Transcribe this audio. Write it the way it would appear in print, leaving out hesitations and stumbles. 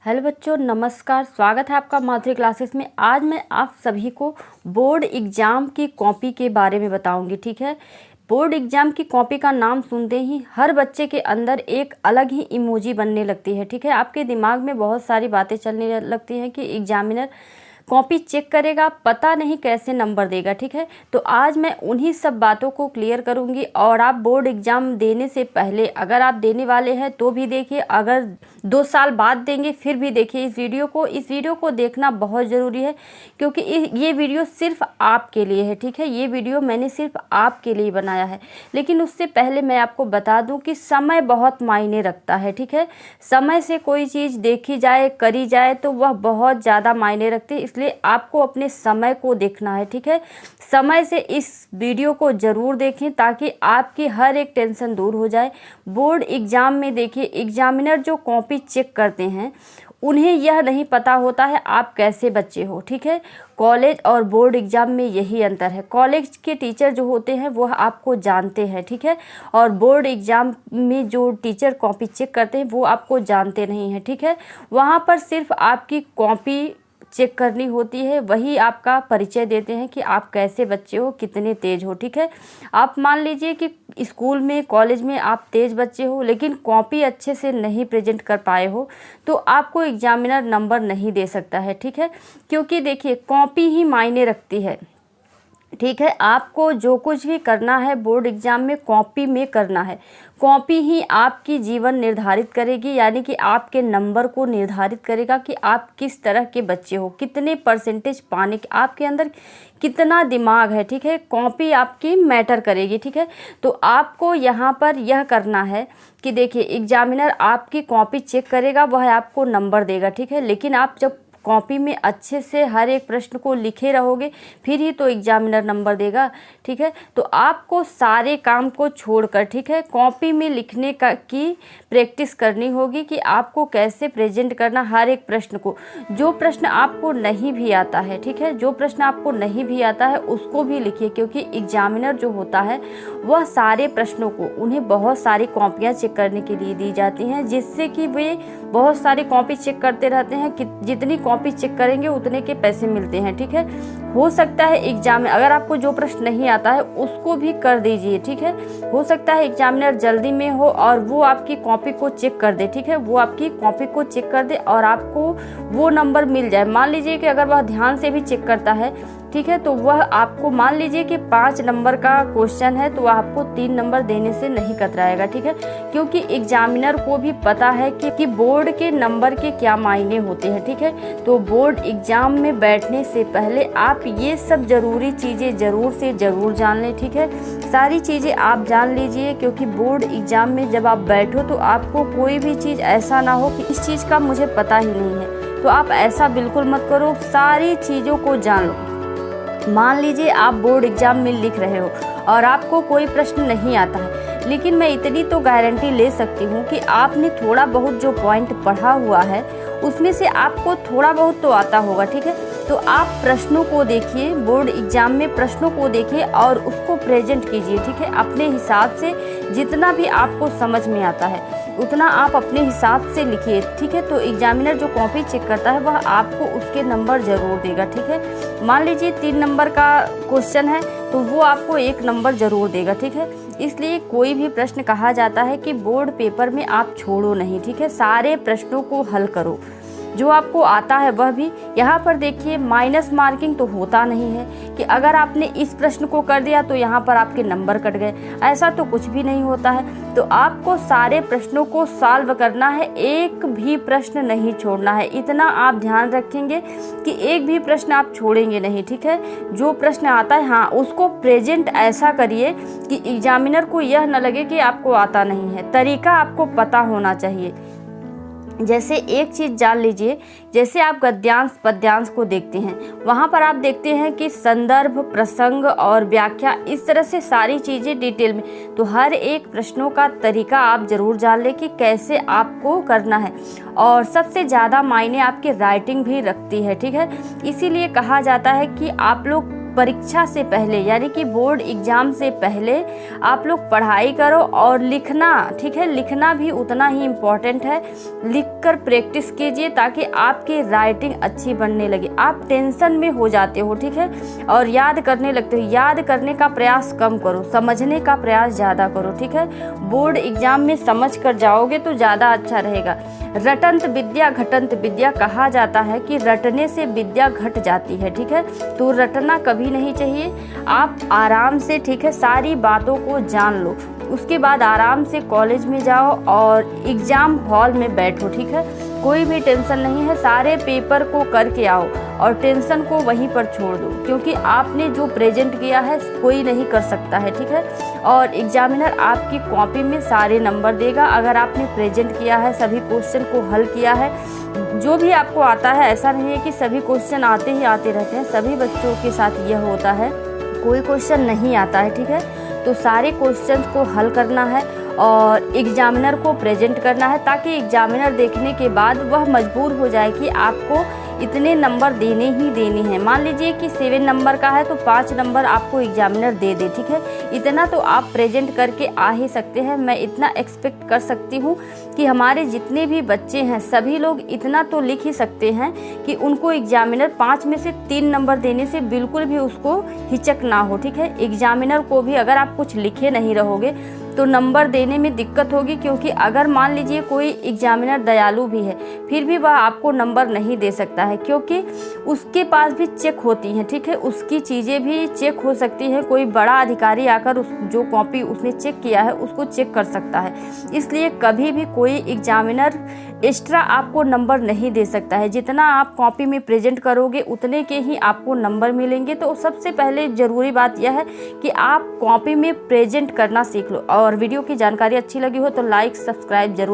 Hello बच्चों, नमस्कार। स्वागत है आपका माधुरी क्लासेस में। आज मैं आप सभी को बोर्ड एग्ज़ाम की कॉपी के बारे में बताऊंगी। ठीक है, बोर्ड एग्ज़ाम की कॉपी का नाम सुनते ही हर बच्चे के अंदर एक अलग ही इमोजी बनने लगती है। ठीक है, आपके दिमाग में बहुत सारी बातें चलने लगती हैं कि एग्जामिनर कॉपी चेक करेगा, पता नहीं कैसे नंबर देगा। ठीक है, तो आज मैं उन्हीं सब बातों को क्लियर करूंगी। और आप बोर्ड एग्ज़ाम देने से पहले, अगर आप देने वाले हैं तो भी देखिए, अगर 2 साल बाद देंगे फिर भी देखिए इस वीडियो को देखना बहुत ज़रूरी है, क्योंकि ये वीडियो सिर्फ आपके लिए है। ठीक है, ये वीडियो मैंने सिर्फ आपके लिए बनाया है। लेकिन उससे पहले मैं आपको बता दूं कि समय बहुत मायने रखता है। ठीक है, समय से कोई चीज़ देखी जाए, करी जाए तो वह बहुत ज़्यादा मायने रखती है, इसलिए आपको अपने समय को देखना है। ठीक है, समय से इस वीडियो को ज़रूर देखें ताकि आपकी हर एक टेंशन दूर हो जाए। बोर्ड एग्ज़ाम में देखिए, एग्जामिनर जो कॉपी चेक करते हैं उन्हें यह नहीं पता होता है आप कैसे बच्चे हो। ठीक है, कॉलेज और बोर्ड एग्ज़ाम में यही अंतर है। कॉलेज के टीचर जो होते हैं वह आपको जानते हैं। ठीक है, और बोर्ड एग्ज़ाम में जो टीचर कॉपी चेक करते हैं वो आपको जानते नहीं हैं। ठीक है, वहाँ पर सिर्फ आपकी कॉपी चेक करनी होती है, वही आपका परिचय देते हैं कि आप कैसे बच्चे हो, कितने तेज़ हो। ठीक है, आप मान लीजिए कि स्कूल में, कॉलेज में आप तेज़ बच्चे हो लेकिन कॉपी अच्छे से नहीं प्रेजेंट कर पाए हो तो आपको एग्जामिनर नंबर नहीं दे सकता है। ठीक है, क्योंकि देखिए कॉपी ही मायने रखती है। ठीक है, आपको जो कुछ भी करना है बोर्ड एग्ज़ाम में कॉपी में करना है। कॉपी ही आपकी जीवन निर्धारित करेगी, यानी कि आपके नंबर को निर्धारित करेगा कि आप किस तरह के बच्चे हो, कितने परसेंटेज पाने के, आपके अंदर कितना दिमाग है। ठीक है, कॉपी आपकी मैटर करेगी। ठीक है, तो आपको यहाँ पर यह करना है कि देखिए एग्जामिनर आपकी कॉपी चेक करेगा, वह आपको नंबर देगा। ठीक है, लेकिन आप जब कॉपी में अच्छे से हर एक प्रश्न को लिखे रहोगे फिर ही तो एग्जामिनर नंबर देगा। ठीक है, तो आपको सारे काम को छोड़कर, ठीक है, कॉपी में लिखने की प्रैक्टिस करनी होगी कि आपको कैसे प्रेजेंट करना हर एक प्रश्न को। जो प्रश्न आपको नहीं भी आता है, ठीक है, जो प्रश्न आपको नहीं भी आता है उसको भी लिखिए, क्योंकि एग्जामिनर जो होता है वह सारे प्रश्नों को, उन्हें बहुत सारी कॉपियाँ चेक करने के लिए दी जाती हैं, जिससे कि वे बहुत सारी कॉपी चेक करते रहते हैं कि जितनी कॉपी चेक करेंगे उतने के पैसे मिलते हैं। ठीक है, हो सकता है एग्जाम में अगर आपको जो प्रश्न नहीं आता है उसको भी कर दीजिए। ठीक है, हो सकता है एग्जामिनर जल्दी में हो और वो आपकी कॉपी को चेक कर दे। ठीक है, वो आपकी कॉपी को चेक कर दे और आपको वो नंबर मिल जाए। मान लीजिए कि अगर वह ध्यान से भी चेक करता है, ठीक है, तो वह आपको, मान लीजिए कि 5 नंबर का क्वेश्चन है तो वह आपको 3 नंबर देने से नहीं कतराएगा। ठीक है, क्योंकि एग्जामिनर को भी पता है कि बोर्ड के नंबर के क्या मायने होते हैं। ठीक है, तो बोर्ड एग्जाम में बैठने से पहले आप ये सब ज़रूरी चीज़ें ज़रूर से ज़रूर जान लें। ठीक है, सारी चीज़ें आप जान लीजिए, क्योंकि बोर्ड एग्जाम में जब आप बैठो तो आपको कोई भी चीज़ ऐसा ना हो कि इस चीज़ का मुझे पता ही नहीं है। तो आप ऐसा बिल्कुल मत करो, सारी चीज़ों को जान लो। मान लीजिए आप बोर्ड एग्ज़ाम में लिख रहे हो और आपको कोई प्रश्न नहीं आता है, लेकिन मैं इतनी तो गारंटी ले सकती हूँ कि आपने थोड़ा बहुत जो पॉइंट पढ़ा हुआ है उसमें से आपको थोड़ा बहुत तो आता होगा। ठीक है, तो आप प्रश्नों को देखिए, बोर्ड एग्जाम में प्रश्नों को देखिए और उसको प्रेजेंट कीजिए। ठीक है, अपने हिसाब से जितना भी आपको समझ में आता है उतना आप अपने हिसाब से लिखिए। ठीक है, तो एग्जामिनर जो कॉपी चेक करता है वह आपको उसके नंबर ज़रूर देगा। ठीक है, मान लीजिए 3 नंबर का क्वेश्चन है तो वो आपको 1 नंबर ज़रूर देगा। ठीक है, इसलिए कोई भी प्रश्न कहा जाता है कि बोर्ड पेपर में आप छोड़ो नहीं। ठीक है, सारे प्रश्नों को हल करो, जो आपको आता है वह भी। यहाँ पर देखिए माइनस मार्किंग तो होता नहीं है कि अगर आपने इस प्रश्न को कर दिया तो यहाँ पर आपके नंबर कट गए, ऐसा तो कुछ भी नहीं होता है। तो आपको सारे प्रश्नों को सॉल्व करना है, एक भी प्रश्न नहीं छोड़ना है। इतना आप ध्यान रखेंगे कि एक भी प्रश्न आप छोड़ेंगे नहीं। ठीक है, जो प्रश्न आता है हाँ उसको प्रेजेंट ऐसा करिए कि एग्जामिनर को यह न लगे कि आपको आता नहीं है। तरीका आपको पता होना चाहिए। जैसे एक चीज़ जान लीजिए, जैसे आप गद्यांश पद्यांश को देखते हैं, वहाँ पर आप देखते हैं कि संदर्भ, प्रसंग और व्याख्या, इस तरह से सारी चीज़ें डिटेल में। तो हर एक प्रश्नों का तरीका आप ज़रूर जान लें कि कैसे आपको करना है। और सबसे ज़्यादा मायने आपकी राइटिंग भी रखती है। ठीक है, इसीलिए कहा जाता है कि आप लोग परीक्षा से पहले यानी कि बोर्ड एग्ज़ाम से पहले आप लोग पढ़ाई करो और लिखना, ठीक है, लिखना भी उतना ही इम्पोर्टेंट है। लिखकर प्रैक्टिस कीजिए ताकि आपकी राइटिंग अच्छी बनने लगे। आप टेंशन में हो जाते हो, ठीक है, और याद करने लगते हो। याद करने का प्रयास कम करो, समझने का प्रयास ज़्यादा करो, ठीक है। बोर्ड एग्ज़ाम में समझ कर जाओगे तो ज़्यादा अच्छा रहेगा। रटंत विद्या घटंत विद्या कहा जाता है कि रटने से विद्या घट जाती है, ठीक है, तो रटना कभी नहीं चाहिए। आप आराम से, ठीक है, सारी बातों को जान लो, उसके बाद आराम से कॉलेज में जाओ और एग्ज़ाम हॉल में बैठो, ठीक है। कोई भी टेंशन नहीं है, सारे पेपर को करके आओ और टेंशन को वहीं पर छोड़ दो, क्योंकि आपने जो प्रेजेंट किया है कोई नहीं कर सकता है, ठीक है। और एग्जामिनर आपकी कॉपी में सारे नंबर देगा अगर आपने प्रेजेंट किया है, सभी क्वेश्चन को हल किया है, जो भी आपको आता है। ऐसा नहीं है कि सभी क्वेश्चन आते ही आते रहते हैं, सभी बच्चों के साथ यह होता है, कोई क्वेश्चन नहीं आता है, ठीक है। तो सारे क्वेश्चन को हल करना है और एग्जामिनर को प्रेजेंट करना है, ताकि एग्जामिनर देखने के बाद वह मजबूर हो जाए कि आपको इतने नंबर देने ही देने हैं। मान लीजिए कि 7 नंबर का है तो 5 नंबर आपको एग्जामिनर दे दे, ठीक है। इतना तो आप प्रेजेंट करके आ ही सकते हैं। मैं इतना एक्सपेक्ट कर सकती हूँ कि हमारे जितने भी बच्चे हैं सभी लोग इतना तो लिख ही सकते हैं कि उनको एग्जामिनर 5 में से 3 नंबर देने से बिल्कुल भी उसको हिचक ना हो, ठीक है। एग्जामिनर को भी अगर आप कुछ लिखे नहीं रहोगे तो नंबर देने में दिक्कत होगी, क्योंकि अगर मान लीजिए कोई एग्जामिनर दयालु भी है फिर भी वह आपको नंबर नहीं दे सकता है, क्योंकि उसके पास भी चेक होती हैं, ठीक है, उसकी चीज़ें भी चेक हो सकती हैं। कोई बड़ा अधिकारी आकर उस जो कॉपी उसने चेक किया है उसको चेक कर सकता है। इसलिए कभी भी कोई एग्जामिनर एक्स्ट्रा आपको नंबर नहीं दे सकता है। जितना आप कॉपी में प्रेजेंट करोगे उतने के ही आपको नंबर मिलेंगे। तो सबसे पहले ज़रूरी बात यह है कि आप कॉपी में प्रेजेंट करना सीख लो। और वीडियो की जानकारी अच्छी लगी हो तो लाइक सब्सक्राइब जरूर